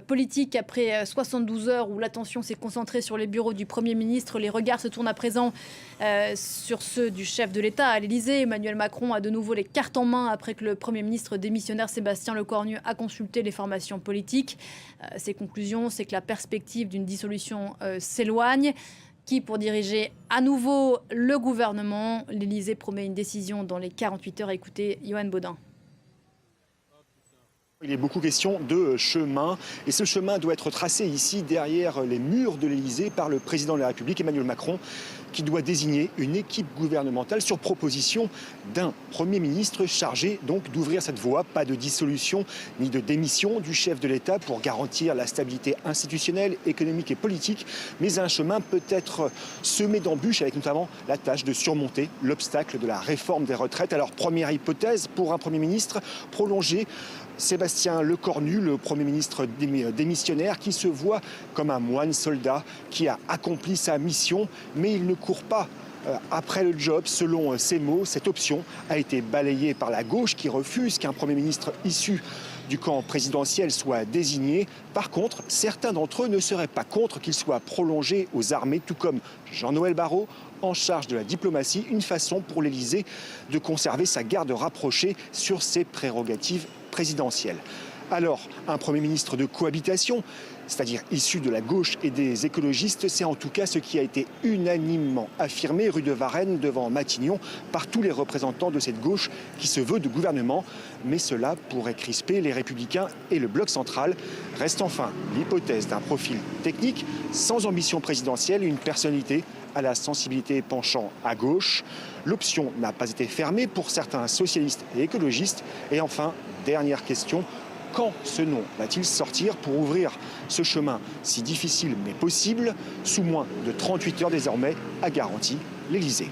Politique après 72 heures où l'attention s'est concentrée sur les bureaux du Premier ministre. Les regards se tournent à présent sur ceux du chef de l'État à l'Élysée. Emmanuel Macron a de nouveau les cartes en main après que le Premier ministre démissionnaire Sébastien Lecornu a consulté les formations politiques. Ses conclusions, c'est que la perspective d'une dissolution s'éloigne. Qui pour diriger à nouveau le gouvernement? L'Élysée promet une décision dans les 48 heures. Écoutez, Johan Baudin. Il est beaucoup question de chemin et ce chemin doit être tracé ici derrière les murs de l'Élysée par le président de la République Emmanuel Macron qui doit désigner une équipe gouvernementale sur proposition d'un Premier ministre chargé donc d'ouvrir cette voie. Pas de dissolution ni de démission du chef de l'État pour garantir la stabilité institutionnelle, économique et politique, mais un chemin peut-être semé d'embûches avec notamment la tâche de surmonter l'obstacle de la réforme des retraites. Alors première hypothèse pour un Premier ministre, prolonger Sébastien Lecornu, le Premier ministre démissionnaire, qui se voit comme un moine soldat qui a accompli sa mission, mais il ne court pas après le job. Selon ses mots, cette option a été balayée par la gauche qui refuse qu'un Premier ministre issu du camp présidentiel soit désigné. Par contre, certains d'entre eux ne seraient pas contre qu'il soit prolongé aux armées, tout comme Jean-Noël Barrot, en charge de la diplomatie, une façon pour l'Élysée de conserver sa garde rapprochée sur ses prérogatives présidentielles. Alors, un Premier ministre de cohabitation, c'est-à-dire issu de la gauche et des écologistes, c'est en tout cas ce qui a été unanimement affirmé rue de Varennes devant Matignon par tous les représentants de cette gauche qui se veut de gouvernement. Mais cela pourrait crisper les Républicains et le Bloc central. Reste enfin l'hypothèse d'un profil technique, sans ambition présidentielle, une personnalité à la sensibilité penchant à gauche. L'option n'a pas été fermée pour certains socialistes et écologistes. Et enfin, dernière question, quand ce nom va-t-il sortir pour ouvrir ce chemin si difficile mais possible, sous moins de 38 heures désormais, a garanti l'Élysée.